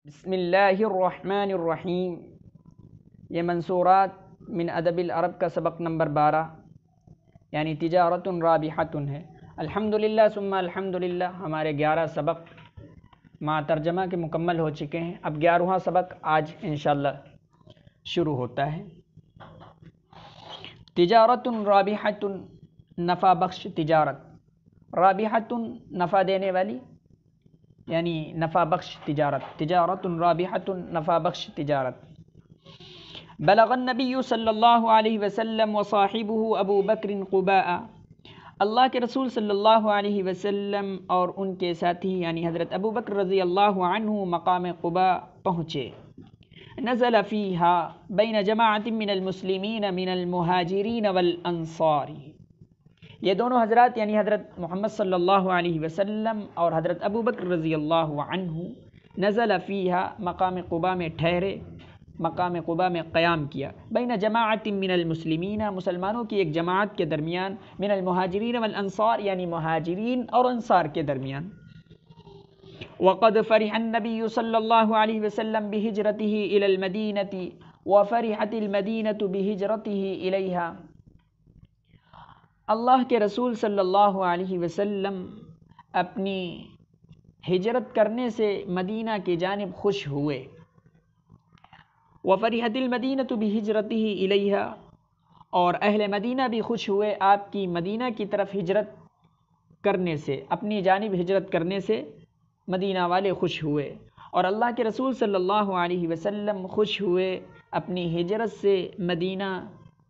بسم اللہ الرحمن الرحیم۔ یہ منصورات من ادب العرب کا سبق نمبر 12 یعنی تجارت رابحۃ ہے۔ الحمدللہ ثم الحمدللہ، ہمارے 11 سبق مع ترجمہ کے مکمل ہو چکے ہیں۔ اب 11واں سبق آج انشاءاللہ شروع ہوتا ہے۔ تجارت رابحۃ، نفع بخش تجارت، رابحۃ نفع دینے والی یعنی نفع بخش تجارت، تجارت رابحۃ نفع بخش تجارت۔ بلغ النبی صلی اللہ علیہ وسلم وصاحبہ ابو بکر قباء، اللہ کے رسول صلی اللہ علیہ وسلم اور ان کے ساتھی یعنی حضرت ابو بکر رضی اللہ عنہ مقام قباء پہنچے۔ نزل فیہا بین جماعت من المسلمین من المہاجرین والانصار، یہ دونوں حضرات یعنی حضرت محمد صلی اللہ علیہ وسلم اور حضرت ابو بکر رضی اللہ عنہ نزل فیہا مقام قباء میں ٹھہرے، مقام قباء میں قیام کیا۔ بین جماعت من المسلمین، مسلمانوں کی ایک جماعت کے درمیان، من المہاجرین والانصار یعنی مہاجرین اور انصار کے درمیان۔ وقد فرح النبی صلی اللہ علیہ وسلم بہجرتہ الی المدینہ وفرحت المدینہ بہجرتہ الیہا، اللہ کے رسول صلی اللہ علیہ وسلم اپنی ہجرت کرنے سے مدینہ کی جانب خوش ہوئے۔ وفرحت المدینہ بہجرتہ الیہا، اور اہل مدینہ بھی خوش ہوئے آپ کی مدینہ کی طرف ہجرت کرنے سے، اپنی جانب ہجرت کرنے سے مدینہ والے خوش ہوئے، اور اللہ کے رسول صلی اللہ علیہ وسلم خوش ہوئے اپنی ہجرت سے مدینہ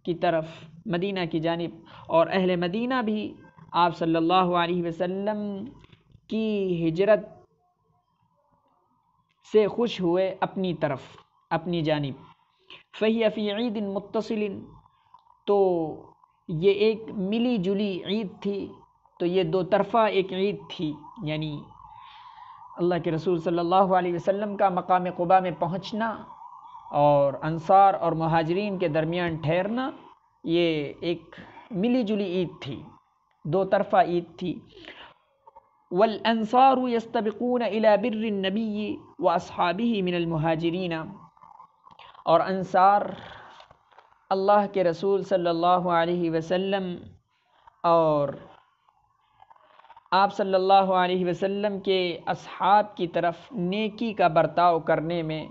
کی طرف، مدینہ کی جانب، اور اہل مدینہ بھی آپ صلی اللہ علیہ وسلم کی ہجرت سے خوش ہوئے اپنی طرف، اپنی جانب۔ فہی فی عید متصل، تو یہ ایک ملی جلی عید تھی، تو یہ دو طرفہ ایک عید تھی، یعنی اللہ کے رسول صلی اللہ علیہ وسلم کا مقام قباء میں پہنچنا اور انصار اور مہاجرین کے درمیان ٹھہرنا، یہ ایک ملی جلی عید تھی، دو طرفہ عید تھی۔ والانصار یستبقون الی بر النبی واصحابہ من المہاجرین، اور انصار اللہ کے رسول صلی اللہ علیہ وسلم اور آپ صلی اللہ علیہ وسلم کے اصحاب کی طرف نیکی کا برتاؤ کرنے میں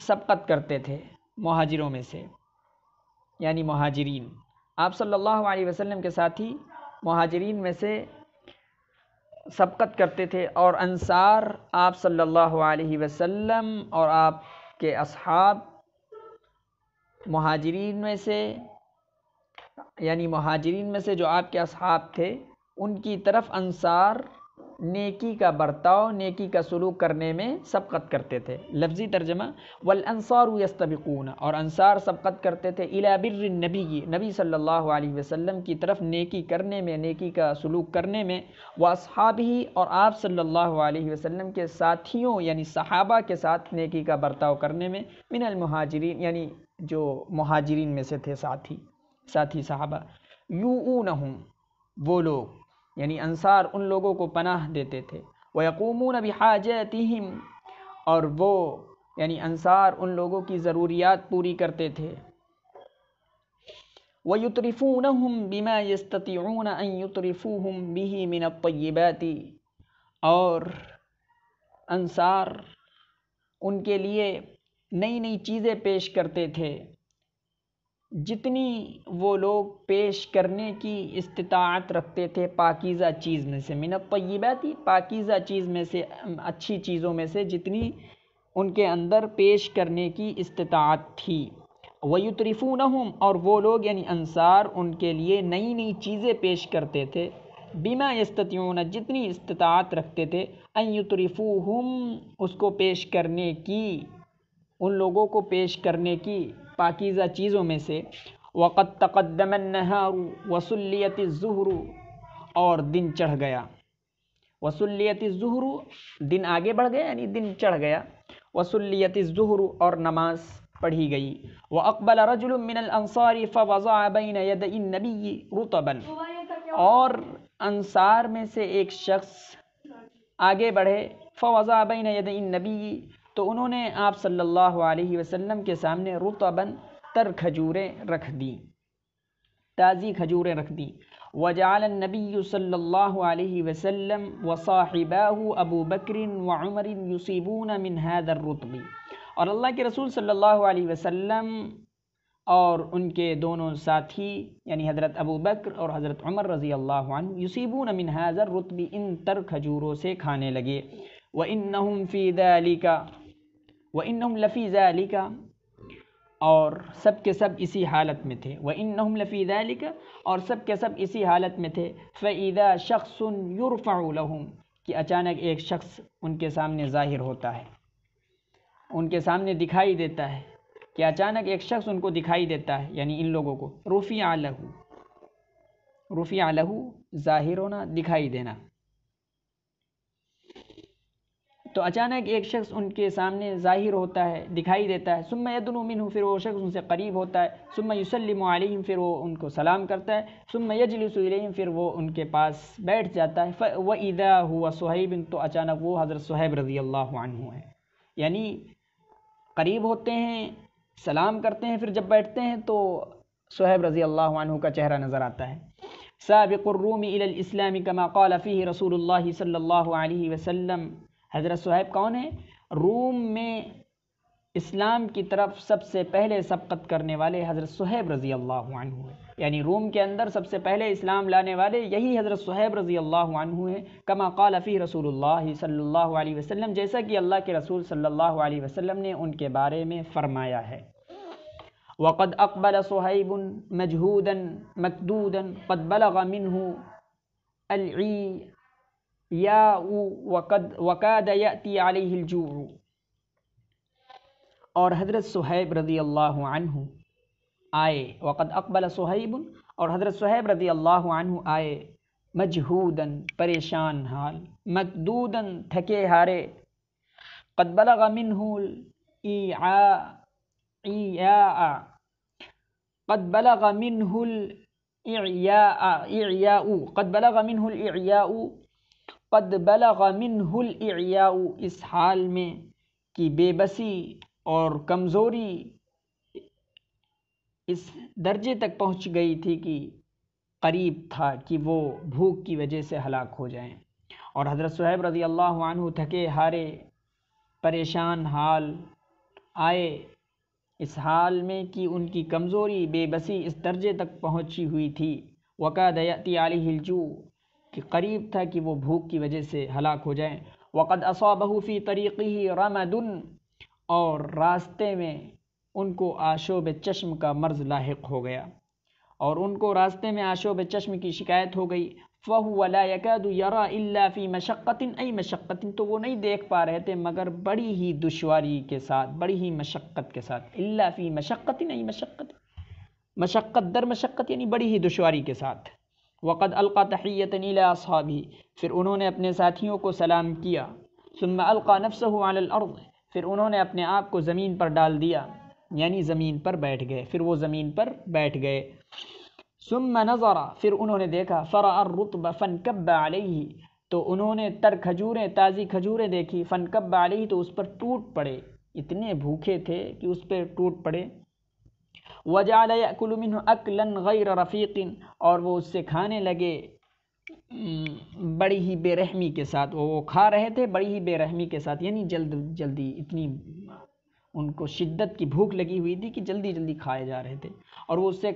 سبقت کرتے تھے، مہاجروں میں سے یعنی مہاجرین، آپ صلی اللہ علیہ وسلم کے ساتھی مہاجرین میں سے سبقت کرتے تھے، اور انصار آپ صلی اللہ علیہ وسلم اور آپ کے اصحاب مہاجرین میں سے یعنی مہاجرین میں سے جو آپ کے اصحاب تھے ان کی طرف انصار نیکی کا برتاؤ، نیکی کا سلوک کرنے میں سبقت کرتے تھے۔ لفظی ترجمہ، والانصار یستبقون، اور انصار سبقت کرتے تھے الی بر النبی، نبی صلی اللہ علیہ وسلم کی طرف نیکی کرنے میں، نیکی کا سلوک کرنے میں، واصحابہ، اور آپ صلی اللہ علیہ وسلم کے ساتھیوں یعنی صحابہ کے ساتھ نیکی کا برتاؤ کرنے میں، من المہاجرین یعنی جو مہاجرین میں سے تھے ساتھی صحابہ، یؤونہم، وہ لوگ یعنی انصار ان لوگوں کو پناہ دیتے تھے، وَيَقُومُونَ بِحَاجَاتِهِمْ، اور وہ یعنی انصار ان لوگوں کی ضروریات پوری کرتے تھے، وَيُطْرِفُونَهُمْ بِمَا يَسْتَطِيعُونَ أَن يُطْرِفُوهُمْ بِهِ مِنَ الطَّيِّبَاتِ، اور انصار ان کے لیے نئی نئی چیزیں پیش کرتے تھے، جتنی وہ لوگ پیش کرنے کی استطاعت رکھتے تھے پاکیزہ چیز میں سے، من الطیبات، پاکیزہ چیز میں سے، اچھی چیزوں میں سے جتنی ان کے اندر پیش کرنے کی استطاعت تھی۔ وَيُطْرِفُونَهُمْ، اور وہ لوگ یعنی انصار ان کے لیے نئی نئی چیزیں پیش کرتے تھے، بما یستطیعون، جتنی استطاعت رکھتے تھے، ان یطرفوہم، اس کو پیش کرنے کی، ان لوگوں کو پیش کرنے کی پاکیزہ چیزوں میں سے۔ وقد تقدم النہار وسلیت الظہر، اور دن چڑھ گیا، وسلیت الظہر، دن آگے بڑھ گیا یعنی دن چڑھ گیا، وسلیت الظہر، اور نماز پڑھی گئی۔ واقبل رجل من الانصار فوضع بین یدی النبی رطبا، اور انصار میں سے ایک شخص آگے بڑھے فوضع بین یدی النبی، تو انہوں نے آپ صلی اللہ علیہ وسلم کے سامنے رطباً تر کھجوریں رکھ دیں، تازی کھجوریں رکھ دیں۔ وجعل النبی صلی اللہ علیہ وسلم وصاحباہ ابو بکر وعمر یصیبون من هذا الرطب، اور اللہ کے رسول صلی اللہ علیہ وسلم اور ان کے دونوں ساتھی یعنی حضرت ابو بکر اور حضرت عمر رضی اللہ عنہ یصیبون من هذا الرطب، ان تر کھجوروں سے کھانے لگے۔ وَإِنَّهُمْ فِي ذَلِكَ وَإِنَّهُمْ لَفِي ذَلِكَ، اور سب کے سب اسی حالت میں تھے۔ وَإِنَّهُمْ لَفِي ذَلِكَ، اور سب کے سب اسی حالت میں تھے۔ فَإِذَا شَخْصٌ يُرْفَعُ لَهُمْ، کہ اچانک ایک شخص ان کے سامنے ظاہر ہوتا ہے، ان کے سامنے دکھائی دیتا ہے، کہ اچانک ایک شخص ان کو دکھائی دیتا ہے، یعنی ان لوگوں کو۔ رُفِعَ لَهُ، رُفِعَ لَهُ ظاہر ہونا، دکھائی دینا۔ تو اچانک ایک شخص ان کے سامنے ظاہر ہوتا ہے، دکھائی دیتا ہے۔ ثم يدنو منه، پھر وہ شخص ان سے قریب ہوتا ہے۔ ثم يسلم علیہم، پھر وہ ان کو سلام کرتا ہے۔ ثم يجلس الیہم، پھر وہ ان کے پاس بیٹھ جاتا ہے۔ وَإِذَا هُوَ صُہیب، تو اچانک وہ حضرت صہیب رضی اللہ عنہ ہے، یعنی قریب ہوتے ہیں، سلام کرتے ہیں، پھر جب بیٹھتے ہیں تو صہیب رضی اللہ عنہ کا چہرہ نظر آتا ہے۔ سابق الروم الى الاسلام كما قال فيه رسول اللہ صلی اللہ علیہ وسلم، حضرت صہیب کون ہیں؟ روم میں اسلام کی طرف سب سے پہلے سبقت کرنے والے حضرت صہیب رضی اللہ عنہ ہیں، یعنی روم کے اندر سب سے پہلے اسلام لانے والے یہی حضرت صہیب رضی اللہ عنہ ہیں۔ کما قال فی رسول اللہ صلی اللہ علیہ وسلم، جیسا کہ اللہ کے رسول صلی اللہ علیہ وسلم نے ان کے بارے میں فرمایا ہے۔ وقد اقبل صہیب مجہودا مکدودا قد بلغ منہ العیاء وقاد یأتی علیہ الجوع، اور حضرت صہیب رضی اللہ عنہ آئے، وقد اقبل صہیب، اور حضرت صہیب رضی اللہ عنہ آئے، مجہوداً پریشان حال، مکدوداً تھکے ہارے، قد بلغ منہ الإعیاء، قد بلغ منہ الإعیاء، قد بلغ منہ الإعیاء، قد بلغ منہ الإعیاء، اس حال میں کہ بے بسی اور کمزوری اس درجے تک پہنچ گئی تھی کہ قریب تھا کہ وہ بھوک کی وجہ سے ہلاک ہو جائیں۔ اور حضرت صہیب رضی اللہ عنہ تھکے ہارے پریشان حال آئے، اس حال میں کہ ان کی کمزوری بے بسی اس درجے تک پہنچی ہوئی تھی، وقاد یأتی علیہ الجوع، کہ قریب تھا کہ وہ بھوک کی وجہ سے ہلاک ہو جائیں۔ وقد اصابہ فی طریقہ رمد، اور راستے میں ان کو آشوب چشم کا مرض لاحق ہو گیا، اور ان کو راستے میں آشوب چشم کی شکایت ہو گئی۔ فَهُوَ لَا يَكَادُ يَرَى إِلَّا فِي مَشَقَّةٍ، أي مشقت، تو وہ نہیں دیکھ پا رہے تھے مگر بڑی ہی دشواری کے ساتھ، بڑی ہی مشقت کے ساتھ۔ إِلَّا فِي مَشَقَّةٍ، أي مشقت، مشقت در مشقت یعنی بڑی ہی دشواری کے ساتھ۔ وَقَدْ أَلْقَى تَحِيَّةً إِلَىٰ أَصْحَابِهِ، پھر انہوں نے اپنے ساتھیوں کو سلام کیا۔ ثُمَّ أَلْقَى نَفْسَهُ عَلَى الْأَرْضِ، پھر انہوں نے اپنے آپ کو زمین پر ڈال دیا، یعنی زمین پر بیٹھ گئے، پھر وہ زمین پر بیٹھ گئے۔ ثم نظر، پھر انہوں نے دیکھا، فرأى الرطب فانكب علیہ، تو انہوں نے تر کھجوریں، تازی کھجوریں دیکھی، فانكب علیہ، تو اس پر ٹوٹ پڑے، اتنے بھوکے تھے کہ اس پہ ٹوٹ پڑے۔ وجعل يأكل منه أكلا غیر رفیق، اور وہ اس سے کھانے لگے بڑی ہی بے رحمی کے ساتھ، وہ کھا رہے تھے بڑی ہی بے رحمی کے ساتھ، یعنی جلدی، اتنی ان کو شدت کی بھوک لگی ہوئی تھی کہ جلدی کھائے جا رہے تھے، اور وہ اس سے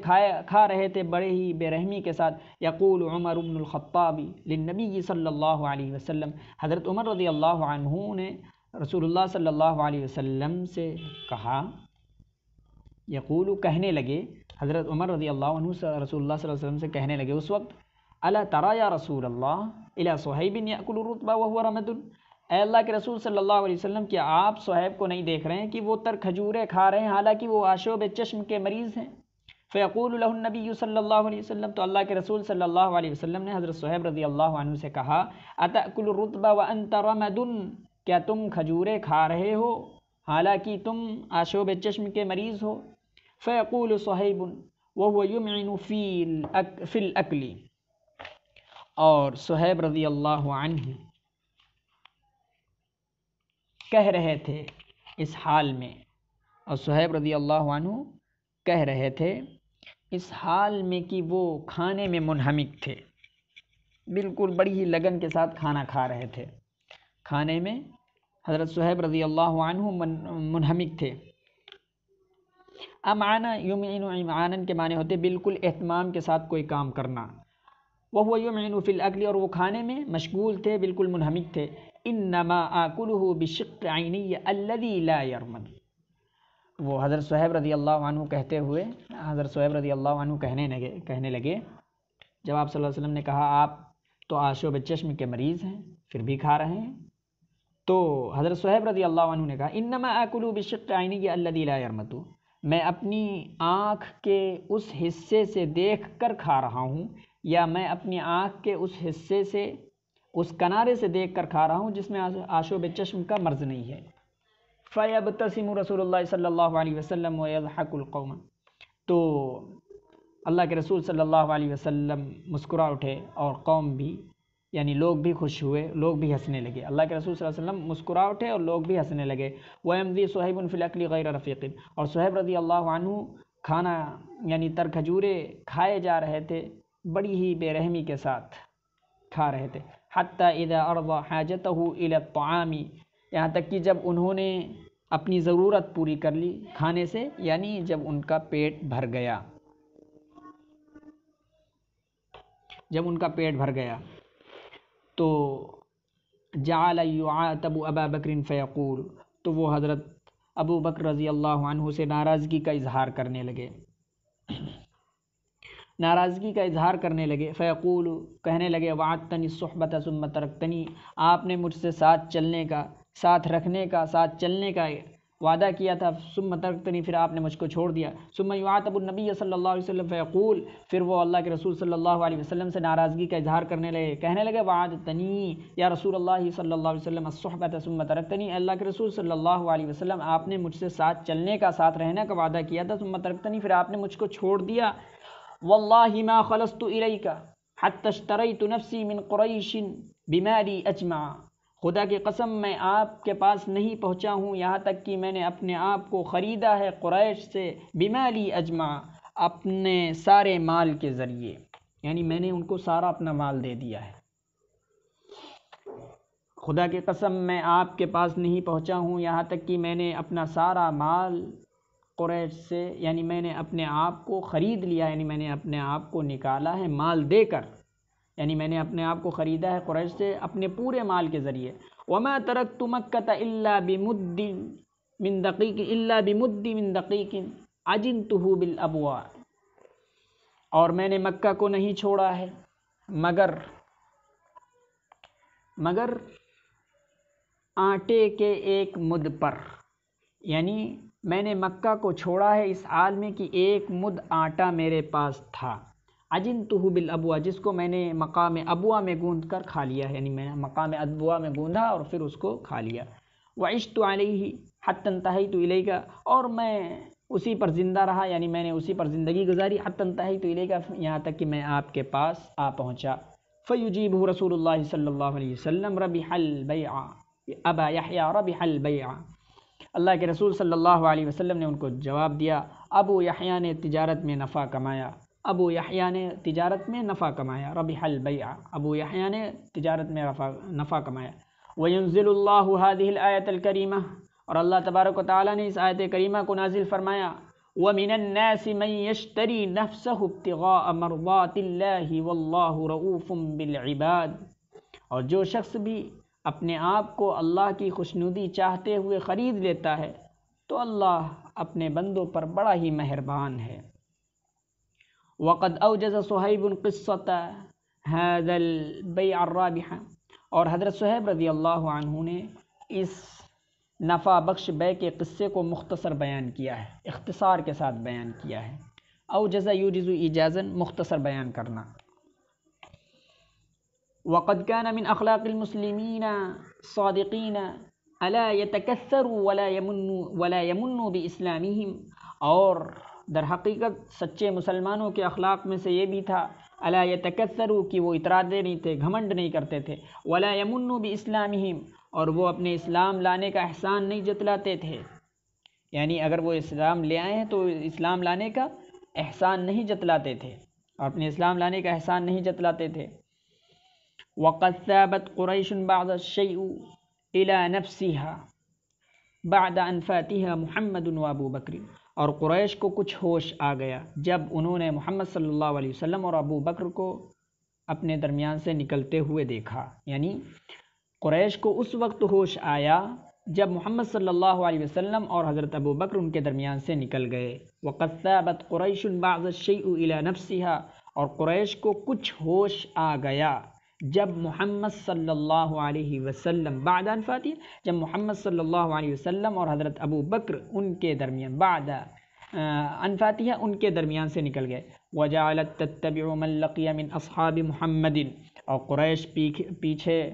کھا رہے تھے بڑے ہی بے رحمی کے ساتھ۔ یقول عمر بن الخطاب للنبی صلی اللہ علیہ وسلم، حضرت عمر رضی اللہ عنہ نے رسول اللہ صلی اللہ علیہ وسلم سے کہا، یقول کہنے لگے، حضرت عمر رضی اللہ عنہ سے رسول اللہ صلی اللہ علیہ وسلم سے کہنے لگے اس وقت، الا تری یا رسول اللہ الی صہیب یأکل الرطب وهو رمد، اے اللہ کے رسول صلی اللہ علیہ وسلم، کیا آپ صہیب کو نہیں دیکھ رہے ہیں کہ وہ تر کھجوریں کھا رہے ہیں حالانکہ وہ آشوب چشم کے مریض ہیں؟ فیقول له النبی صلی اللہ علیہ وسلم، تو اللہ کے رسول صلی اللہ علیہ وسلم نے حضرت صہیب رضی اللہ عنہ سے کہا، اتأکل الرطب وانت رمد، کیا تم کھجوریں کھا رہے ہو حالانکہ تم آشوب چشم کے مریض ہو؟ فیقول صہیب وهو یمعن فی الاکل، اور صہیب رضی اللہ عنہ کہہ رہے تھے اس حال میں، اور صہیب رضی اللہ عنہ کہہ رہے تھے اس حال میں کہ وہ کھانے میں منہمک تھے، بالکل بڑی ہی لگن کے ساتھ کھانا کھا رہے تھے، کھانے میں حضرت صہیب رضی اللہ عنہ منہمک تھے۔ امعنا یمعن امعانا کے معنی ہوتے بالکل اہتمام کے ساتھ کوئی کام کرنا، وہو یمعن فی الاکل، اور وہ کھانے میں مشغول تھے، بالکل منہمک تھے۔ انما آکلہ بشق عینی الذی لا یرمد، وہ حضرت صہیب رضی اللہ عنہ کہتے ہوئے، حضرت صہیب رضی اللہ عنہ کہنے لگے جب آپ صلی اللہ علیہ وسلم نے کہا آپ تو آشوب چشم کے مریض ہیں پھر بھی کھا رہے ہیں، تو حضرت صہیب رضی اللہ عنہ نے کہا انما آکل بشق عینی الذی لا یرمد، میں اپنی آنکھ کے اس حصے سے دیکھ کر کھا رہا ہوں، یا میں اپنی آنکھ کے اس حصے سے، اس کنارے سے دیکھ کر کھا رہا ہوں جس میں آشوب چشم کا مرض نہیں ہے۔ فَيَبْتَسِمُ رسول اللہ صلی اللہ علیہ وسلم وَيَضْحَكُ الْقَوْمَ، تو اللہ کے رسول صلی اللہ علیہ وسلم مسکرا اٹھے اور قوم بھی، یعنی لوگ بھی خوش ہوئے، لوگ بھی ہنسنے لگے۔ اللہ کے رسول صلی اللہ علیہ وسلم مسکرا اٹھے اور لوگ بھی ہنسنے لگے۔ وَيَمْضِي صُہَيْبٌ فِي الْأَكْلِ غَيْرَ رَفِيقٍ، اور صہیب رضی اللہ عنہ کھانا یعنی تر کھجورے کھائے جا رہے تھے، بڑی ہی بے رحمی کے ساتھ کھا رہے تھے۔ حَتَّى إِذَا أَرْضَى حَاجَتَهُ إِلَى الطَّعَامِ، یہاں تک کہ جب انہوں نے اپنی ضرورت پوری کر لی کھانے سے، یعنی جب ان کا پیٹ بھر گیا، جب ان کا پیٹ بھر گیا تو جعل یعاتب ابا بکر فیقول، تو وہ حضرت ابو بکر رضی اللہ عنہ سے ناراضگی کا اظہار کرنے لگے، ناراضگی کا اظہار کرنے لگے۔ فیقول، کہنے لگے وعدتنی الصحبۃ ثم ترکتنی، آپ نے مجھ سے ساتھ چلنے کا، ساتھ رکھنے کا، ساتھ چلنے کا وعدہ کیا تھا، ثم ترکتنی، پھر آپ نے مجھ کو چھوڑ دیا۔ ثم یعاتب النبی صلی اللہ علیہ وسلم فیقول، پھر وہ اللہ کے رسول صلی اللہ علیہ وسلم سے ناراضگی کا اظہار کرنے لگے، کہنے لگے وعدتنی یا رسول اللہ صلی اللہ علیہ وسلم الصحبۃ ثم ترکتنی، اللہ کے رسول صلی اللہ علیہ وسلم آپ نے مجھ سے ساتھ چلنے کا، ساتھ رہنے کا وعدہ کیا تھا، ثم ترکتنی، پھر آپ نے مجھ کو چھوڑ دیا۔ واللہ ما خلصت الیک حتی اشتریت نفسی من قریش بمالی اجمع، خدا کی قسم میں آپ کے پاس نہیں پہنچا ہوں یہاں تک کہ میں نے اپنے آپ کو خریدا ہے قریش سے، بمالی اجمع، اپنے سارے مال کے ذریعے، یعنی میں نے ان کو سارا اپنا مال دے دیا ہے۔ خدا کی قسم میں آپ کے پاس نہیں پہنچا ہوں یہاں تک کہ میں نے اپنا سارا مال قریش سے، یعنی میں نے اپنے آپ کو خرید لیا، یعنی میں نے اپنے آپ کو نکالا ہے مال دے کر، یعنی میں نے اپنے آپ کو خریدا ہے قریش سے اپنے پورے مال کے ذریعے۔ وما ترکت مکۃ الا بمد من دقیق عجنتہ بالابواء، اور میں نے مکہ کو نہیں چھوڑا ہے مگر آٹے کے ایک مد پر، یعنی میں نے مکہ کو چھوڑا ہے اس حال میں کہ ایک مد آٹا میرے پاس تھا، عجنتہ بالابوا، جس کو میں نے مقام ابوا میں گوندھ کر کھا لیا، یعنی میں نے مقام ابوا میں گوندھا اور پھر اس کو کھا لیا۔ وعشت علیہ حتی انتہیت الیک، اور میں اسی پر زندہ رہا، یعنی میں نے اسی پر زندگی گزاری، حتی انتہیت الیک، یہاں تک کہ میں آپ کے پاس آ پہنچا۔ فیجیبہ رسول اللہ صلی اللہ علیہ وسلم ربح البیع ابا یحییٰ ربح البیع، اللہ کے رسول صلی اللہ علیہ وسلم نے ان کو جواب دیا، ابو یحییٰ نے تجارت میں نفع کمایا، ابو یحییٰ نے تجارت میں نفع کمایا، ربح البیع، ابو یحییٰ نے تجارت میں نفع کمایا۔ وینزل اللہ هذه الآیۃ الکریمہ، اور اللہ تبارک و تعالیٰ نے اس آیت کریمہ کو نازل فرمایا، وَمِنَ النَّاسِ مَن يَشْتَرِي نَفْسَهُ ابْتِغَاءَ مَرْضَاتِ اللَّهِ وَاللَّهُ رَءُوفٌ بِالْعِبَادِ، اور جو شخص بھی اپنے آپ کو اللہ کی خوشنودی چاہتے ہوئے خرید لیتا ہے تو اللہ اپنے بندوں پر بڑا ہی مہربان ہے۔ وقد اوجز صہیب قصة هذا البیع الرابح، اور حضرت صہیب رضی اللہ عنہ نے اس نفع بخش بے کے قصے کو مختصر بیان کیا ہے، اختصار کے ساتھ بیان کیا ہے۔ اوجز یوجز ایجازا، مختصر بیان کرنا۔ وقد كان من اخلاق المسلمین صادقین الا يتكثروا ولا يمنوا باسلامهم، اور در حقیقت سچے مسلمانوں کے اخلاق میں سے یہ بھی تھا، الا يتكثروا، کہ وہ اتراتے نہیں تھے، گھمنڈ نہیں کرتے تھے، ولا يمنوا باسلامهم، اور وہ اپنے اسلام لانے کا احسان نہیں جتلاتے تھے، یعنی اگر وہ اسلام لے آئے ہیں تو اسلام لانے کا احسان نہیں جتلاتے تھے اور اپنے اسلام لانے کا احسان نہیں جتلاتے تھے۔ وَقَدْ ثَابَتْ قُرَيْشٌ بَعْضَ الشَّيْءُ إِلَى نَفْسِهَا بَعْدَ أَنْ فَاتِهَا مُحَمَّدٌ وَأَبُو بَكْرٍ، اور قریش کو کچھ ہوش آ گیا جب انہوں نے محمد صلی اللہ علیہ وسلم اور ابو بکر کو اپنے درمیان سے نکلتے ہوئے دیکھا، یعنی قریش کو اس وقت ہوش آیا جب محمد صلی اللہ علیہ وسلم اور حضرت ابو بکر ان کے درمیان سے نکل گئے۔ وَقَدْ ثَابَتْ قُرَيْشٌ بَعْضَ الشَّيْءُ إِلَى نَفْسِهَا، اور قریش کو کچھ ہوش آ گیا جب محمد صلی اللہ علیہ وسلم بعد ان فاتی، جب محمد صلی اللہ علیہ وسلم اور حضرت ابو بکر ان کے درمیان بعد ان فاتحہ ان کے درمیان سے نکل گئے۔ وَجَعَلَتْ تَتَّبِعُ مَنْ لَقِيَ مِنْ أَصْحَابِ مُحَمَّدٍ، اور قریش پیچھے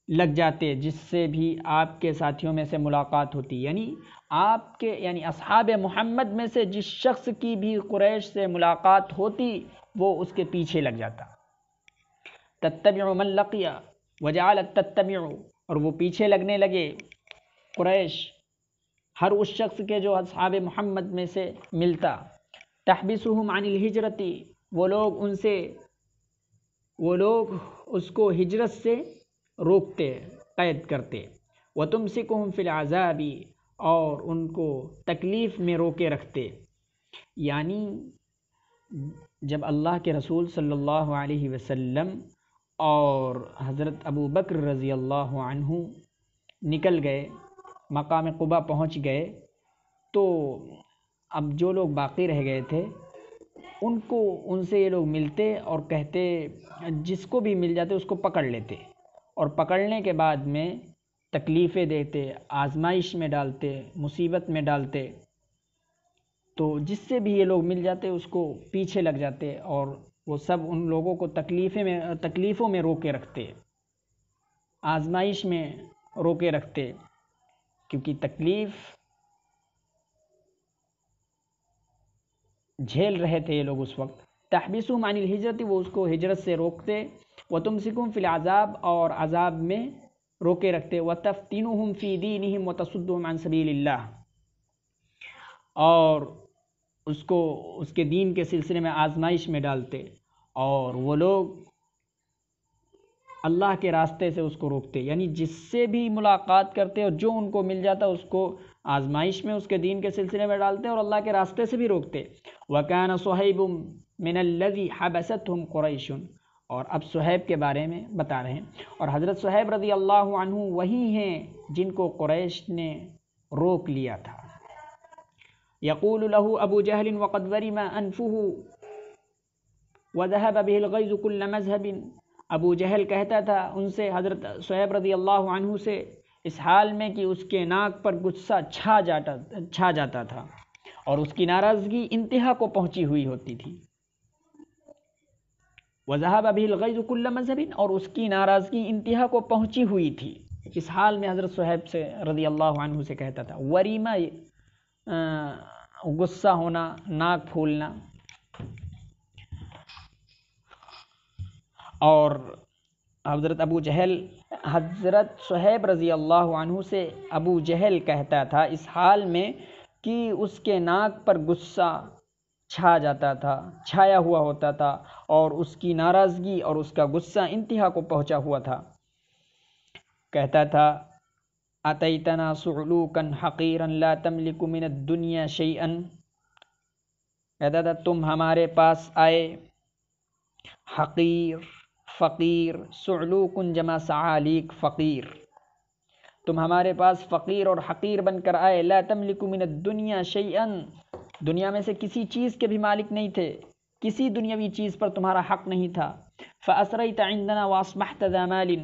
لگ جاتے جس سے بھی آپ کے ساتھیوں میں سے ملاقات ہوتی، یعنی اصحاب محمد میں سے جس شخص کی بھی قریش سے ملاقات ہوتی وہ اس کے پیچھے لگ جاتا۔ تتبع من لقیہ وجعلت تتبع، اور وہ پیچھے لگنے لگے قریش ہر اس شخص کے جو اصحاب محمد میں سے ملتا۔ تحبسهم عن الہجرت، وہ لوگ اس کو ہجرت سے روکتے، قید کرتے۔ وتمسکهم فی العذاب، اور ان کو تکلیف میں روکے رکھتے، یعنی جب اللہ کے رسول صلی اللہ علیہ وسلم اور حضرت ابو بکر رضی اللہ عنہ نکل گئے، مقام قبا پہنچ گئے، تو اب جو لوگ باقی رہ گئے تھے ان سے یہ لوگ ملتے اور کہتے، جس کو بھی مل جاتے اس کو پکڑ لیتے، اور پکڑنے کے بعد میں تکلیفیں دیتے، آزمائش میں ڈالتے، مصیبت میں ڈالتے، تو جس سے بھی یہ لوگ مل جاتے اس کو پیچھے لگ جاتے اور وہ سب ان لوگوں کو تکلیفوں میں روکے رکھتے، آزمائش میں روکے رکھتے، کیونکہ تکلیف جھیل رہے تھے یہ لوگ اس وقت۔ تحبسهم عن الہجرت، وہ اس کو ہجرت سے روکتے۔ وتمسکهم فی العذاب، اور عذاب میں روکے رکھتے۔ وتفتنهم فی دینہم وتصدهم عن سبیل اللہ، اور اس کے دین کے سلسلے میں آزمائش میں ڈالتے، اور وہ لوگ اللہ کے راستے سے اس کو روکتے، یعنی جس سے بھی ملاقات کرتے اور جو ان کو مل جاتا اس کو آزمائش میں اس کے دین کے سلسلے میں ڈالتے اور اللہ کے راستے سے بھی روکتے۔ وَكَانَ صُہَيْبٌ مِّنَ الَّذِي حَبَسَتْهُمْ قُرَيْشٌ، اور اب صہیب کے بارے میں بتا رہے ہیں، اور حضرت صہیب رضی اللہ عنہ وہی ہیں جن کو قریش نے روک لیا تھا۔ يقول له ابو جہل وقد ورم انفه وذهب به الغيظ كل مذهب، ابو جہل کہتا تھا ان سے، حضرت صہیب رضی اللہ عنہ سے، اس حال میں کہ اس کے ناک پر غصہ چھا جاتا تھا اور اس کی ناراضگی انتہا کو پہنچی ہوئی ہوتی تھی۔ وذهب به الغيظ كل مذهب، اور اس کی ناراضگی انتہا کو پہنچی ہوئی تھی، اس حال میں حضرت صہیب سے رضی اللہ عنہ سے کہتا تھا۔ وریمہ غصہ ہونا، ناک پھولنا، اور حضرت صہیب رضی اللہ عنہ سے ابو جہل کہتا تھا اس حال میں کہ اس کے ناک پر غصہ چھایا ہوا ہوتا تھا اور اس کی ناراضگی اور اس کا غصہ انتہا کو پہنچا ہوا تھا۔ کہتا تھا اتیتنا صعلوکا حقیرا لا تملک من الدنیا شیئا، کہتا تھا تم ہمارے پاس آئے حقیر، فقیر، صعلوکن جمع سعالیک، فقیر، تم ہمارے پاس فقیر اور حقیر بن کر آئے۔ لا تملک من الدنیا شیئا، دنیا میں سے کسی چیز کے بھی مالک نہیں تھے، کسی دنیاوی چیز پر تمہارا حق نہیں تھا۔ فأسريت عندنا واصبحت ذا مال،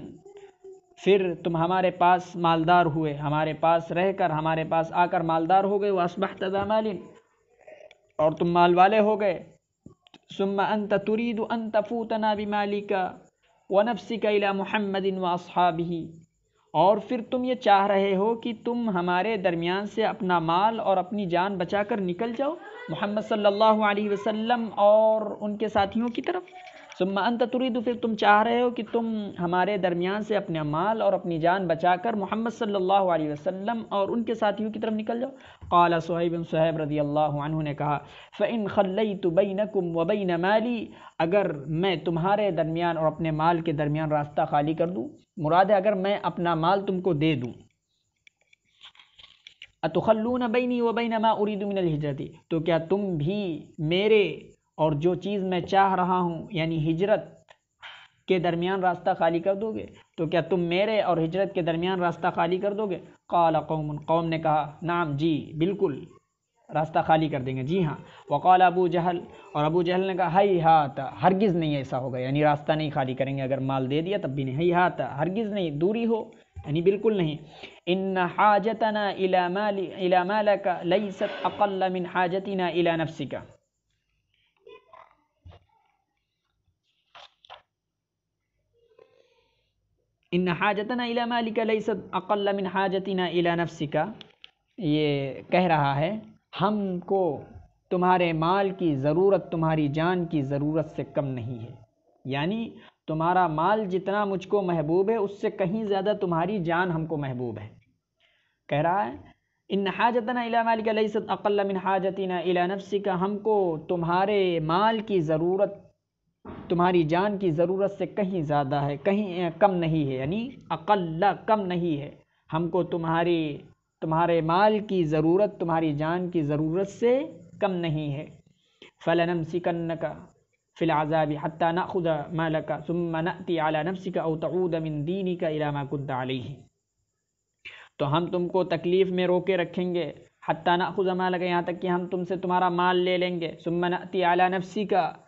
پھر تم ہمارے پاس مالدار ہوئے، ہمارے پاس رہ کر ہمارے پاس آ کر مالدار ہو گئے۔ واصبحت ذا مال، اور تم مال والے ہو گئے۔ ثم انت تريد ان تفوتنا بمالك ونفسك الى محمد واصحابه، اور پھر تم یہ چاہ رہے ہو کہ تم ہمارے درمیان سے اپنا مال اور اپنی جان بچا کر نکل جاؤ محمد صلی اللہ علیہ وسلم اور ان کے ساتھیوں کی طرف۔ ثم انت تريد، پھر تم چاہ رہے ہو کہ تم ہمارے درمیان سے اپنے مال اور اپنی جان بچا کر محمد صلی اللہ علیہ وسلم اور ان کے ساتھیوں کی طرف نکل جاؤ۔ قال صہیب، صہیب رضی اللہ عنہ نے کہا فإن خلیت بینکم وبین مالی، اگر میں تمہارے درمیان اور اپنے مال کے درمیان راستہ خالی کر دوں، مراد ہے اگر میں اپنا مال تم کو دے دوں، اتخلون بینی وبین ما ارید من الہجرت، تو کیا تم بھی میرے اور جو چیز میں چاہ رہا ہوں یعنی ہجرت کے درمیان راستہ خالی کر دو گے؟ تو کیا تم میرے اور ہجرت کے درمیان راستہ خالی کر دو گے؟ قال قوم، قوم نے کہا نعم، جی بالکل راستہ خالی کر دیں گے، جی ہاں۔ وقال ابو جہل، اور ابو جہل نے کہا ہیہات، ہرگز نہیں ایسا ہوگا، یعنی راستہ نہیں خالی کریں گے، اگر مال دے دیا تب بھی نہیں، ہیہات ہرگز نہیں، دوری ہو یعنی بالکل نہیں۔ ان حاجتنا الی مالک لیست اقل من حاجتنا الی نفسک، ان حاجتنا الی مالک لیست اقل من حاجتنا الی نفسک، یہ کہہ رہا ہے ہم کو تمہارے مال کی ضرورت تمہاری جان کی ضرورت سے کم نہیں ہے، یعنی تمہارا مال جتنا مجھ کو محبوب ہے اس سے کہیں زیادہ تمہاری جان ہم کو محبوب ہے۔ کہہ رہا ہے ان حاجتنا الی مالک لیست اقل من حاجتنا الی نفسک، ہم کو تمہارے مال کی ضرورت تمہاری جان کی ضرورت سے کہیں زیادہ ہے، کہیں کم نہیں ہے، یعنی اقل کم نہیں ہے، ہم کو تمہارے مال کی ضرورت تمہاری جان کی ضرورت سے کم نہیں ہے۔ فَلَنَمْسِكَنَّكَ فِي الْعَذَابِ حَتَّى نَأْخُذَ مَالَكَ ثُمَّ نَأْتِي عَلَى نَفْسِكَ أَوْ تَعُودَ مِنْ دِينِكَ إِلَى مَا كُنْتَ عَلَيْهِ، تو ہم تم کو تکلیف میں روکے رکھیں گے، حَتَّى نَأْخُذَ مَالَكَ، یہاں تک کہ ہم تم سے تمہارا مال لے لیں گے، ثُمَّ نَأْتِي عَلَى نَفْسِكَ،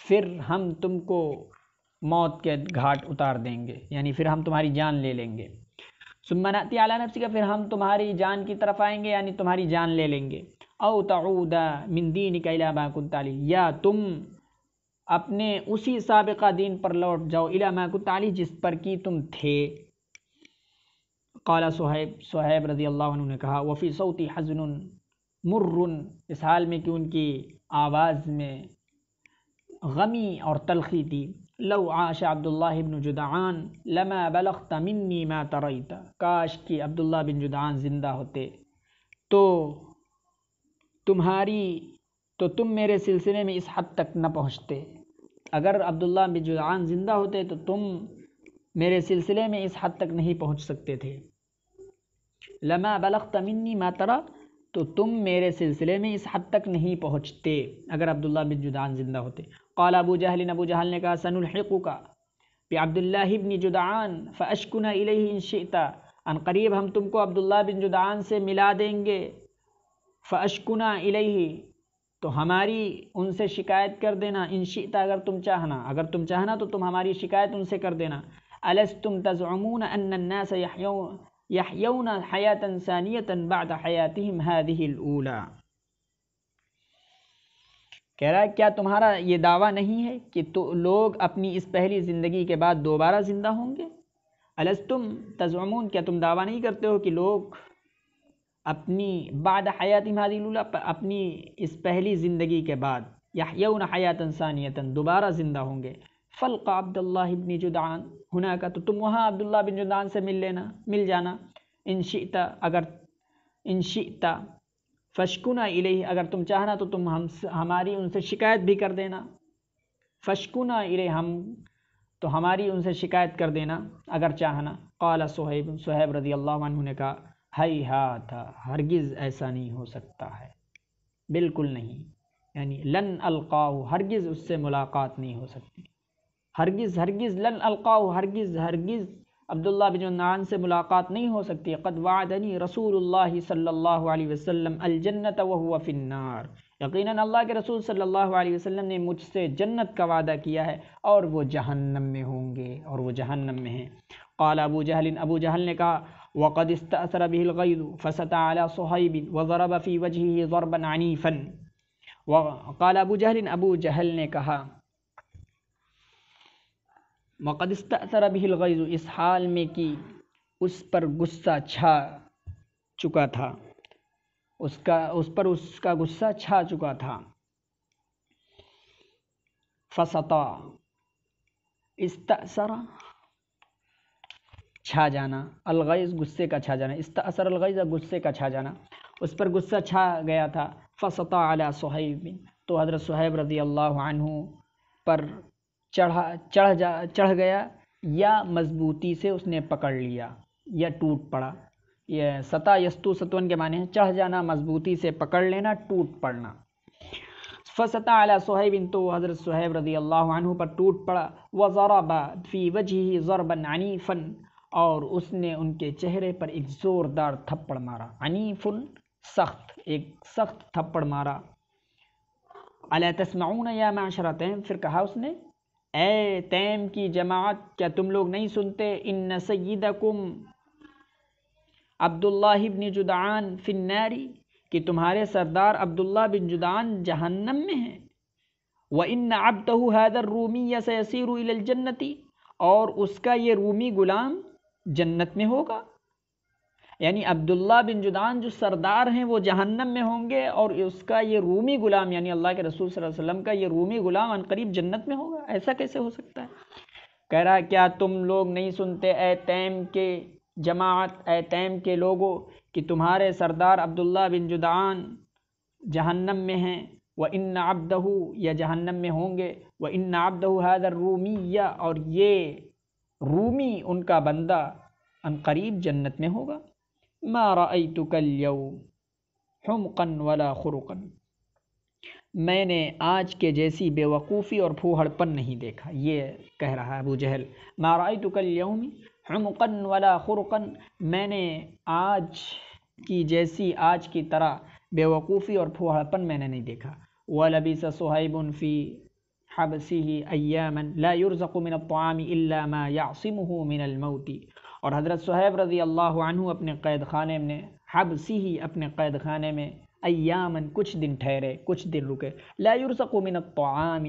پھر ہم تم کو موت کے گھاٹ اتار دیں گے، یعنی پھر ہم تمہاری جان لے لیں گے۔ ثم نأتی علی نفسک، پھر ہم تمہاری جان کی طرف آئیں گے، یعنی تمہاری جان لے لیں گے۔ او تعود من دینک الی ما کنت علیہ، یا تم اپنے اسی سابقہ دین پر لوٹ جاؤ، الی ما کنت علیہ، جس پر کی تم تھے۔ قال صہیب رضی اللہ عنہ نے کہا وفی صوتی حزن مر، اس حال میں کہ ان کی آواز میں غمی اور تلخی تھی۔ لو عاش عبداللہ بن جدعان لما بلغت منی ما تریت، کاش کہ عبداللہ بن جدعان زندہ ہوتے تو تم میرے سلسلے میں اس حد تک نہ پہنچتے، اگر عبداللہ بن جدعان زندہ ہوتے تو تم میرے سلسلے میں اس حد تک نہیں پہنچ سکتے تھے۔ لما بلغت منی ما تری، تو تم میرے سلسلے میں اس حد تک نہیں پہنچتے اگر عبداللہ بن جدعان زندہ ہوتے۔ قال ابو جہل، ابو جہل نے کہا سنلحقک بعبداللہ بن جدعان فاشکن الیہ ان شئت، ان قریب ہم تم کو عبداللہ بن جدعان سے ملا دیں گے، فاشکن الیہ، تو ہماری ان سے شکایت کر دینا، ان شئت اگر تم چاہنا تو تم ہماری شکایت ان سے کر دینا۔ الستم تزعمون ان الناس یحیون حیاتا ثانیتا بعد حیاتہم ہذہ الاولی، کہہ رہا ہے کیا تمہارا یہ دعویٰ نہیں ہے کہ تو لوگ اپنی اس پہلی زندگی کے بعد دوبارہ زندہ ہوں گے؟ الستم تزعمون، کیا تم دعویٰ نہیں کرتے ہو کہ لوگ اپنی بعد حیاتہم ہذہ الاولی، اپنی اس پہلی زندگی کے بعد یحیون حیاتا ثانیتا دوبارہ زندہ ہوں گے؟ فلقى عبداللہ بن جدعان ہناک، تو تم وہاں عبداللہ بن جدعان سے مل جانا، ان شئت اگر ان شئت، فشکنا الیہ اگر تم چاہنا تو تم ہماری ان سے شکایت بھی کر دینا، فشکنا الیہ تو ہماری ان سے شکایت کر دینا اگر چاہنا۔ قال صہیب رضی اللہ عنہ نے کہا ہیہات، ہرگز ایسا نہیں ہو سکتا ہے، بالکل نہیں، یعنی لن القاہ، ہرگز اس سے ملاقات نہیں ہو سکتی، ہرگز لن القاہ، ہرگز عبداللہ بن جدعان سے ملاقات نہیں ہو سکتی۔ قد وعدنی رسول اللہ صلی اللہ علیہ وسلم الجنت وہو فی النار، یقیناً اللہ کے رسول صلی اللہ علیہ وسلم نے مجھ سے جنت کا وعدہ کیا ہے اور وہ جہنم میں ہوں گے، اور وہ جہنم میں ہیں۔ قال ابو جہل، ابو جہل نے کہا وقد استأثر به الغیظ فسطع على صہیب وضرب في وجهه ضربا عنیفا، قال ابو جہل نے کہا وقد استأثر به الغیظ، اس حال میں کہ اس پر غصہ چھا چکا تھا، اس کا غصہ چھا چکا تھا۔ فسطع، استأثر چھا جانا، الغیظ غصے کا چھا جانا، استأثر الغیظ غصے کا چھا جانا، اس پر غصہ چھا گیا تھا. فسطع علی صہیب، تو حضرت صہیب رضی اللہ عنہ پر چڑھ گیا، یا مضبوطی سے اس نے پکڑ لیا یا ٹوٹ پڑا. یہ سطع یستو ستون کے معنی ہیں چڑھ جانا، مضبوطی سے پکڑ لینا، ٹوٹ پڑنا. فسطع علی صہیب، تو حضرت صہیب رضی اللہ عنہ پر ٹوٹ پڑا. وضرب فی وجہہ ضربا عنیفا، اور اس نے ان کے چہرے پر ایک زوردار تھپڑ مارا. عنیف سخت، ایک سخت تھپڑ مارا. الا تسمعون یا معشر تیم، پھر کہا اس نے اے تیم کی جماعت، کیا تم لوگ نہیں سنتے؟ ان سیدکم عبداللہ بن جدعان فی النار، کہ تمہارے سردار عبداللہ بن جدعان جہنم میں ہیں. وَإِنَّ عَبْدَهُ هَذَا الرُّومِيَّ سَيَسِيرُ إِلَى الْجَنَّةِ، اور اس کا یہ رومی غلام جنت میں ہوگا. یعنی عبداللہ بن جدعان جو سردار ہیں وہ جہنم میں ہوں گے، اور اس کا یہ رومی غلام یعنی اللہ کے رسول صلی اللہ علیہ وسلم کا یہ رومی غلام عنقریب جنت میں ہوگا. ایسا کیسے ہو سکتا ہے؟ کہہ رہا کیا تم لوگ نہیں سنتے اے تیم کے جماعت، اے تیم کے لوگوں، کہ تمہارے سردار عبداللہ بن جدعان جہنم میں ہیں. وَإِنَّ عَبْدَهُ، یا جہنم میں ہوں گے. وَإِنَّ عَبْدَهُ هَذَا الرُّومِيَّ، اور یہ رومی ان کا بندہ عنقریب جنت میں ہوگا. ما رأيتك اليوم حمقا ولا خرقا، میں نے آج کے جیسی بے وقوفی اور پھوہڑ پن نہیں دیکھا. یہ کہہ رہا ابو جہل، ما رأيتك اليوم حمقا ولا خرقا، میں نے آج کی جیسی، آج کی طرح بے وقوفی اور پھوہڑ پن میں نے نہیں دیکھا. وَلَبِثَ صُہَيْبٌ فِي حَبْسِهِ أَيَّامًا لَا يُرْزَقُ مِنَ الطَّعَامِ إِلَّا مَا يَعْصِمُهُ مِنَ الْمَوْتِ، اور حضرت صہیب رضی اللہ عنہ اپنے قید خانے میں، حبسہ اپنے قید خانے میں، ایامن کچھ دن ٹھہرے، کچھ دن رکے. لا یرزق من الطعام،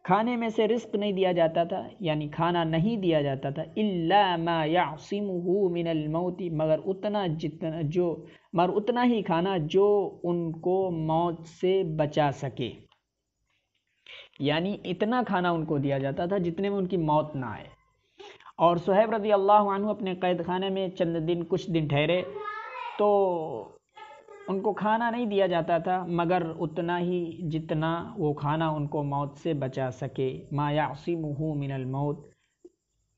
کھانے میں سے رزق نہیں دیا جاتا تھا، یعنی کھانا نہیں دیا جاتا تھا. الا ما یعصمہ من الموت، مگر اتنا ہی کھانا جو ان کو موت سے بچا سکے. یعنی اتنا کھانا ان کو دیا جاتا تھا جتنے میں ان کی موت نہ آئے. اور صہیب رضی اللہ عنہ اپنے قید خانے میں چند دن، کچھ دن ٹھہرے، تو ان کو کھانا نہیں دیا جاتا تھا مگر اتنا ہی جتنا وہ کھانا ان کو موت سے بچا سکے. ما یعصمہ من الموت،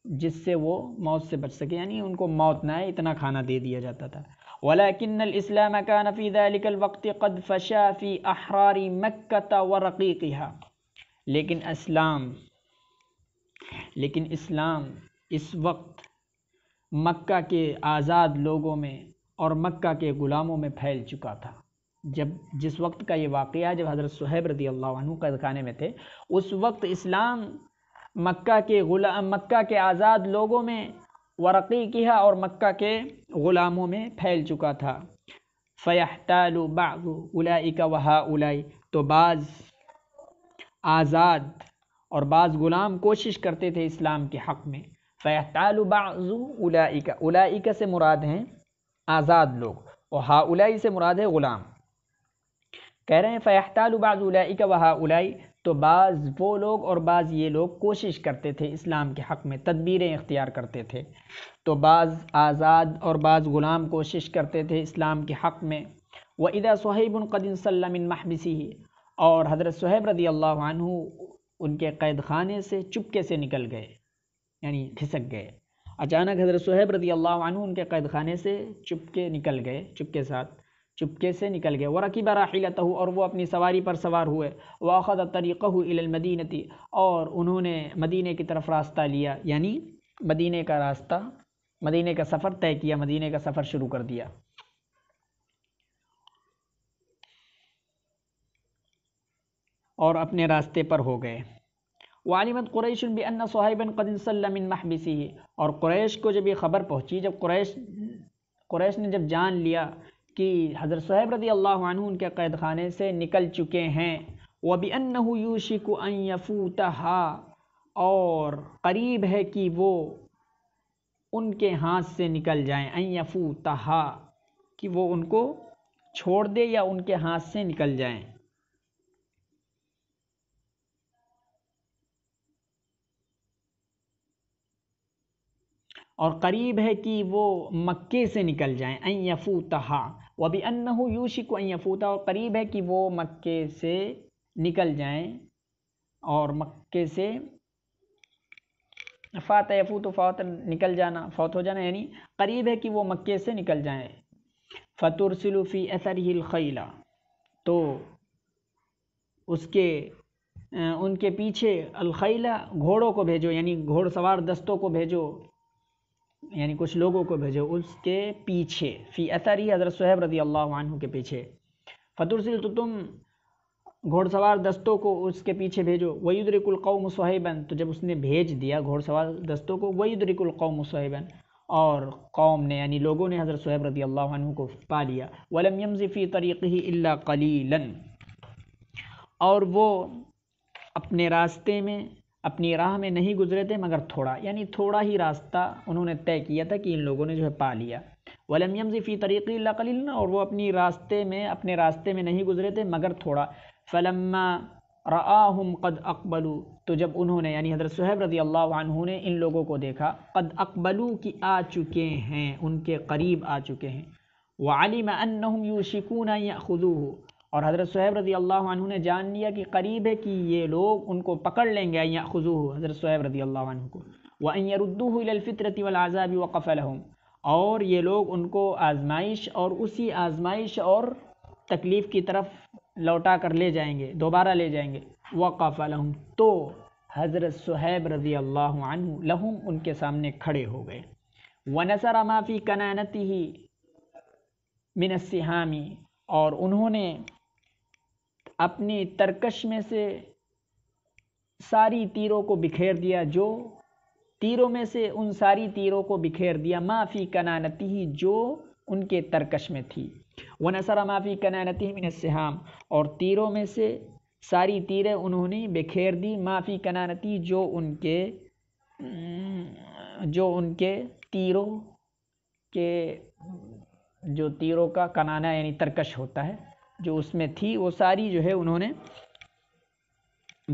جس سے وہ موت سے بچ سکے، یعنی ان کو موت نہ آئے، اتنا کھانا دے دیا جاتا تھا. ولیکن الاسلام کان فی ذلک الوقت قد فشا فی احرار مکۃ ورقیقها، لیکن اسلام اس وقت مکہ کے آزاد لوگوں میں اور مکہ کے غلاموں میں پھیل چکا تھا. جس وقت کا یہ واقعہ، جب حضرت صہیب رضی اللہ عنہ قید خانے میں تھے، اس وقت اسلام مکہ کے آزاد لوگوں میں، ورقیقہ اور مکہ کے غلاموں میں پھیل چکا تھا. فَيَحْتَالُ بَعْضُ أُولَئِكَ وَهَؤُلَاءِ، تو بعض آزاد اور بعض غلام کوشش کرتے تھے اسلام کے حق میں. فَيَحْتَالُ بَعْضُ أُولَئِكَ، اولئک سے مراد ہیں آزاد لوگ، اور ہؤلاء سے مراد ہے غلام. کہہ رہے ہیں فَيَحْتَالُ بَعْضُ أُولَئِكَ وَهَؤُلَاءِ، تو بعض وہ لوگ اور بعض یہ لوگ کوشش کرتے تھے اسلام کے حق میں، تدبیریں اختیار کرتے تھے. تو بعض آزاد اور بعض غلام کوشش کرتے تھے اسلام کے حق میں. وَإِذَا صُہَيْبٌ قَدْ انسَلَّ مِن مَحْبِسِهِ، اور حضرت صہیب رضی اللہ عنہ ان کے قید خانے سے چپکے سے نکل گئے، یعنی کھسک گئے. اچانک حضرت صہیب رضی اللہ عنہ ان کے قید خانے سے چپکے سے نکل گئے. وَرَكِبَ رَاحِلَتَهُ، اور وہ اپنی سواری پر سوار ہوئے. وَأَخَذَ طَرِيقَهُ إِلَى الْمَدِينَةِ، اور انہوں نے مدینے کی طرف راستہ لیا، یعنی مدینے کا سفر طے کیا، مدینے کا سفر شروع کر دیا. اور اپنے راستے پر ہو گئے. وعلمت قریش بأن صہیبا قد انسل من محبسه، اور قریش کو جب یہ خبر پہنچی، جب قریش نے جب جان لیا کہ حضرت صہیب رضی اللہ عنہ ان کے قید خانے سے نکل چکے ہیں، وبأنه یوشک ان یفوتها، اور قریب ہے کہ وہ ان کے ہاتھ سے نکل جائیں، ان یفوتها، کہ وہ ان کو چھوڑ دے یا ان کے ہاتھ سے نکل جائیں. اور قریب ہے کہ وہ مکے سے نکل جائیں، ان یفوتہا وبانہ یوشک ان یفوتہا، اور قریب ہے کہ وہ مکے سے نکل جائیں، اور مکے سے فات یفوت فوت نکل جانا، فوت ہو جانا، یعنی قریب ہے کہ وہ مکے سے نکل جائیں۔ فترسل فی اثرہ الخیل، تو اس کے ان کے پیچھے الخیل گھوڑوں کو بھیجو، یعنی گھوڑ سوار دستوں کو بھیجو، یعنی کچھ لوگوں کو بھیجو اس کے پیچھے، فی اثرہ حضرت صہیب رضی اللہ عنہ کے پیچھے۔ فترسل، تو تم گھوڑ سوار دستوں کو اس کے پیچھے بھیجو، ویدرک القوم صہیبا، تو جب اس نے بھیج دیا گھوڑ سوار دستوں کو، ویدرک القوم صہیبا، اور قوم نے یعنی لوگوں نے حضرت صہیب رضی اللہ عنہ کو پا لیا۔ ولم یمض فی طریقہ الا قلیلا، اور وہ اپنے راستے میں، اپنی راہ میں نہیں گزرے تھے مگر تھوڑا، یعنی تھوڑا ہی راستہ انہوں نے طے کیا تھا کہ ان لوگوں نے جو ہے پا لیا۔ ولم یمض فی طریقہ الا قلیلا، اور وہ اپنے راستے میں نہیں گزرے تھے مگر تھوڑا۔ فلما رآہم قد اقبلوا، تو جب انہوں نے یعنی حضرت صہیب رضی اللہ عنہ نے ان لوگوں کو دیکھا، قد اقبلوا کی آ چکے ہیں، ان کے قریب آ چکے ہیں، وعلم انہم یوشکون ان یأخذوہ، اور حضرت صہیب رضی اللہ عنہ نے جان لیا کہ قریب ہے کہ یہ لوگ ان کو پکڑ لیں گے، ان یأخذوہ حضرت صہیب رضی اللہ عنہ کو، وان یردوہ الی الفتنۃ والعذاب وقف لہم، اور یہ لوگ ان کو آزمائش اور اسی آزمائش اور تکلیف کی طرف لوٹا کر لے جائیں گے، دوبارہ لے جائیں گے۔ وقف لہم، تو حضرت صہیب رضی اللہ عنہ لہم ان کے سامنے کھڑے ہو گئے۔ ونصر ما فی کنانتہ من السہام، اور انہوں نے اپنی ترکش میں سے ساری تیروں کو بکھیر دیا، جو تیروں میں سے ان ساری تیروں کو بکھیر دیا، ما فی کنانتہ، جو ان کے ترکش میں تھی۔ وَنَصَرَ مَا فِي كَنَانَتِهِ مِنَ السِّهَامِ، اور تیروں میں سے ساری تیریں انہوں نے بکھیر دی، ما فی کنانتی، جو ان کے تیروں کے، جو تیروں کا کنانہ یعنی ترکش ہوتا ہے، جو اس میں تھی وہ ساری جو ہے انہوں نے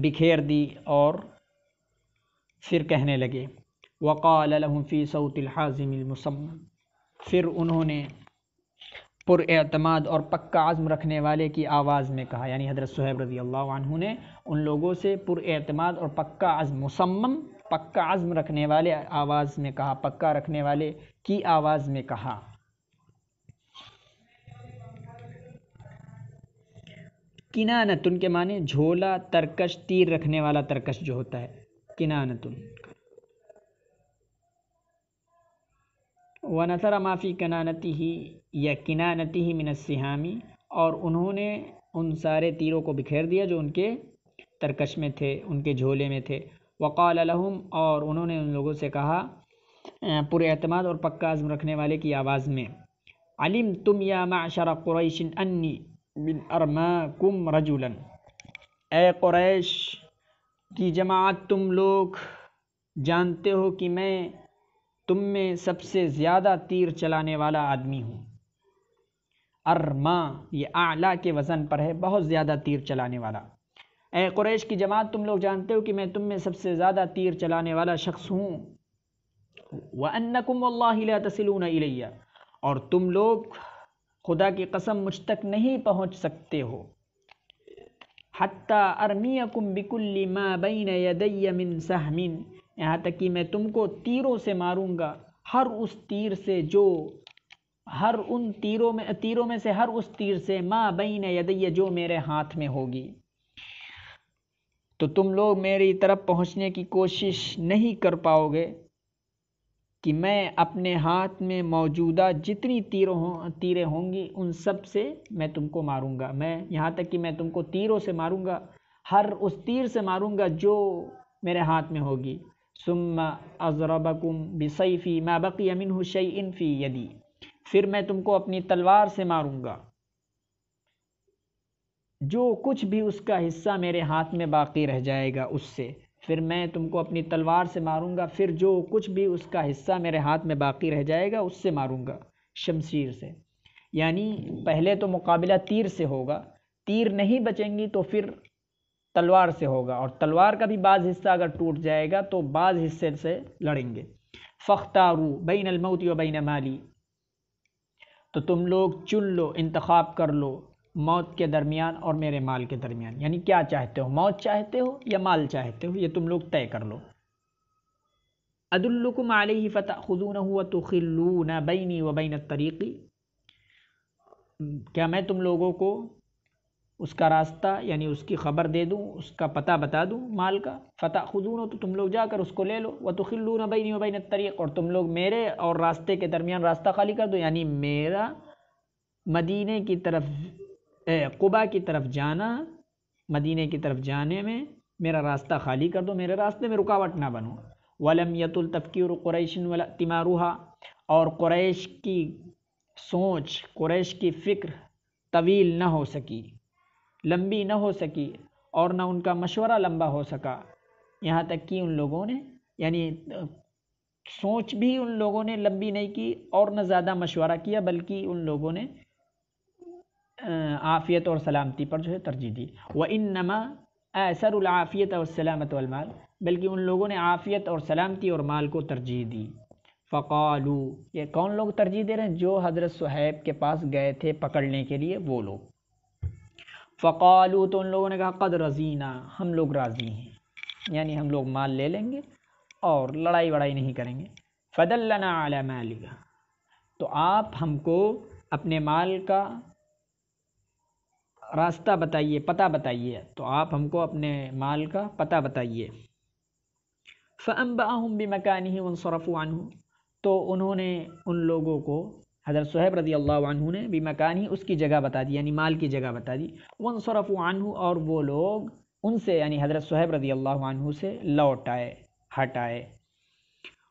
بکھیر دی، اور پھر کہنے لگے وقال لهم فی صوت الحازم المصمم، پھر انہوں نے پر اعتماد اور پکا عزم رکھنے والے کی آواز میں کہا، یعنی حضرت صہیب رضی اللہ عنہ نے ان لوگوں سے پر اعتماد اور پکا عزم، مصمم پکا عزم رکھنے والے آواز میں کہا، پکا رکھنے والے کی آواز میں کہا۔ کنانتن کے معنی جھولا، ترکش، تیر رکھنے والا ترکش جو ہوتا ہے، کنانتن۔ وَنَثَرَ مَا فِي كَنَانَتِهِ یا کنانتِهِ من السِّهَامِ، اور انہوں نے ان سارے تیروں کو بکھیر دیا جو ان کے ترکش میں تھے، ان کے جھولے میں تھے۔ وقال لهم، اور انہوں نے ان لوگوں سے کہا پر اعتماد اور پکا عزم رکھنے والے کی آواز میں، علمتم یا معشر قریش انی من ارماکم رجلا، اے قریش کی جماعت، تم لوگ جانتے ہو کہ میں تم میں سب سے زیادہ تیر چلانے والا آدمی ہوں۔ ارما یہ اعلیٰ کے وزن پر ہے، بہت زیادہ تیر چلانے والا۔ اے قریش کی جماعت، تم لوگ جانتے ہو کہ میں تم میں سب سے زیادہ تیر چلانے والا شخص ہوں۔ وَأَنَّكُمْ وَاللَّهِ لَا تَصِلُونَ إِلَيَّ، اور تم لوگ خدا کی قسم مجھ تک نہیں پہنچ سکتے ہو، حَتَّى أَرْمِيَكُمْ بِكُلِّ مَا بَيْنَ يَدَيَّ مِنْ سَهْمٍ، یہاں تک کہ میں تم کو تیروں سے ماروں گا، ہر اس تیر سے جو، ہر ان تیروں میں سے ہر اس تیر سے، ما بین یدی، جو میرے ہاتھ میں ہوگی۔ تو تم لوگ میری طرف پہنچنے کی کوشش نہیں کر پاؤ گے کہ میں اپنے ہاتھ میں موجودہ جتنی تیریں ہوں گی ان سب سے میں تم کو ماروں گا، میں یہاں تک کہ میں تم کو تیروں سے ماروں گا، ہر اس تیر سے ماروں گا جو میرے ہاتھ میں ہوگی۔ ثم اضربکم بسیفی ما بقی منہ شیء فی یدی، پھر میں تم کو اپنی تلوار سے ماروں گا، جو کچھ بھی اس کا حصہ میرے ہاتھ میں باقی رہ جائے گا اس سے، پھر میں تم کو اپنی تلوار سے ماروں گا، پھر جو کچھ بھی اس کا حصہ میرے ہاتھ میں باقی رہ جائے گا اس سے ماروں گا، شمشیر سے۔ یعنی پہلے تو مقابلہ تیر سے ہوگا، تیر نہیں بچیں گی تو پھر تلوار سے ہوگا، اور تلوار کا بھی بعض حصہ اگر ٹوٹ جائے گا تو بعض حصے سے لڑیں گے۔ فاختاروا بین الموت و بین مالی، تو تم لوگ چن لو، انتخاب کر لو موت کے درمیان اور میرے مال کے درمیان، یعنی کیا چاہتے ہو، موت چاہتے ہو یا مال چاہتے ہو، یہ تم لوگ طے کر لو۔ ادلکم علیہ فتأخذونہ وتخلون بینی وبین الطریق، کیا میں تم لوگوں کو اس کا راستہ یعنی اس کی خبر دے دوں، اس کا پتہ بتا دوں مال کا، فتأخذونہ تو تم لوگ جا کر اس کو لے لو، وتخلون بینی وبین الطریق اور تم لوگ میرے اور راستے کے درمیان راستہ خالی کر دو، یعنی میرا مدینے کی طرف قبا کی طرف جانا، مدینے کی طرف جانے میں میرا راستہ خالی کر دو، میرے راستے میں رکاوٹ نہ بنو۔ وَلَمْ يَطُلْ تَفْكِيرُ قُرَيْشٍ وَلَا ائْتِمَارُهَا، اور قریش کی سوچ، قریش کی فکر طویل نہ ہو سکی، لمبی نہ ہو سکی، اور نہ ان کا مشورہ لمبا ہو سکا، یہاں تک کہ ان لوگوں نے یعنی سوچ بھی ان لوگوں نے لمبی نہیں کی اور نہ زیادہ مشورہ کیا، بلکہ ان لوگوں نے عافیت اور سلامتی پر جو ہے ترجیح دی۔ وَإِنَّمَا آثَرُ الْعَافِيَةَ وَالسَّلَامَةَ وَالْمَالَ، بلکہ ان لوگوں نے عافیت اور سلامتی اور مال کو ترجیح دی۔ فقالو، یہ کون لوگ ترجیح دے رہے ہیں؟ جو حضرت صہیب کے پاس گئے تھے پکڑنے کے لیے وہ لوگ۔ فقالو، تو ان لوگوں نے کہا قد رضینا، ہم لوگ راضی ہیں، یعنی ہم لوگ مال لے لیں گے اور لڑائی وڑائی نہیں کریں گے۔ فدلنا علی مالک، تو آپ ہم کو اپنے مال کا راستہ بتائیے، پتہ بتائیے، تو آپ ہم کو اپنے مال کا پتہ بتائیے۔ فأنبأهم بمكانه وانصرفوا عنه، تو انہوں نے ان لوگوں کو، حضرت صہیب رضی اللہ عنہ نے بمکانہ اس کی جگہ بتا دی، یعنی مال کی جگہ بتا دی، وانصرفوا عنہ، اور وہ لوگ ان سے یعنی حضرت صہیب رضی اللہ عنہ سے لوٹ آئے، ہٹ آئے۔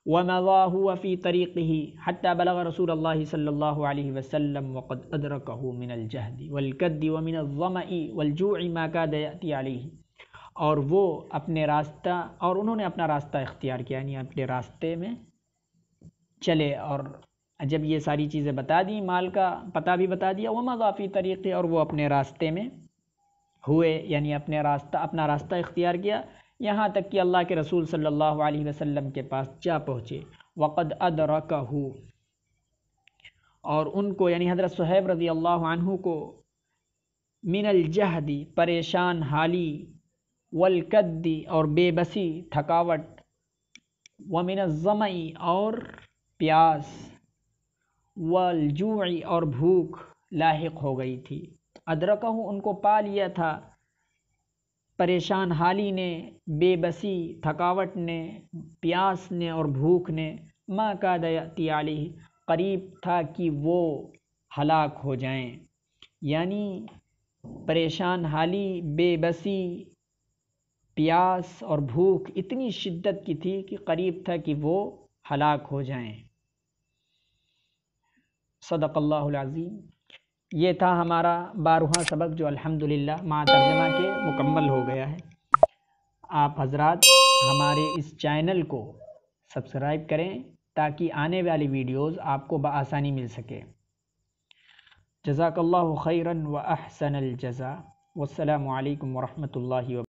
ومضى هو في طريقه حتى بلغ رسول الله صلی اللہ علیہ وسلم وقد أدركه من الجهد والكد ومن الظمأ والجوع ما كاد يأتي عليه، اور وہ اپنے راستہ، اور انہوں نے اپنا راستہ اختیار کیا، یعنی اپنے راستے میں چلے، اور جب یہ ساری چیزیں بتا دی، مال کا پتہ بھی بتا دیا، ومضى في طريقه، اور وہ اپنے راستے میں ہوئے، یعنی اپنا راستہ اختیار کیا، یہاں تک کہ اللہ کے رسول صلی اللہ علیہ وسلم کے پاس جا پہنچے۔ وقد ادرکہ، اور ان کو یعنی حضرت صہیب رضی اللہ عنہ کو من الجہد، پریشان حالی، والکد، اور بے بسی تھکاوٹ، ومن الظمأ، اور پیاس، والجوع، اور بھوک لاحق ہو گئی تھی۔ ادرکہ، ان کو پا لیا تھا، پریشان حالی نے، بے بسی تھکاوٹ نے، پیاس نے اور بھوک نے، ما کاد یأتی علیہ، قریب تھا کہ وہ ہلاک ہو جائیں، یعنی پریشان حالی، بے بسی، پیاس اور بھوک اتنی شدت کی تھی کہ قریب تھا کہ وہ ہلاک ہو جائیں۔ صدق اللہ العظیم۔ یہ تھا ہمارا 12واں سبق جو الحمدللہ مع ترجمہ کے مکمل ہو گیا ہے۔ آپ حضرات ہمارے اس چینل کو سبسکرائب کریں تاکہ آنے والی ویڈیوز آپ کو بآسانی مل سکے۔ جزاک اللہ خیرا و احسن الجزاء، والسلام علیکم ورحمۃ اللہ وبرکاتہ۔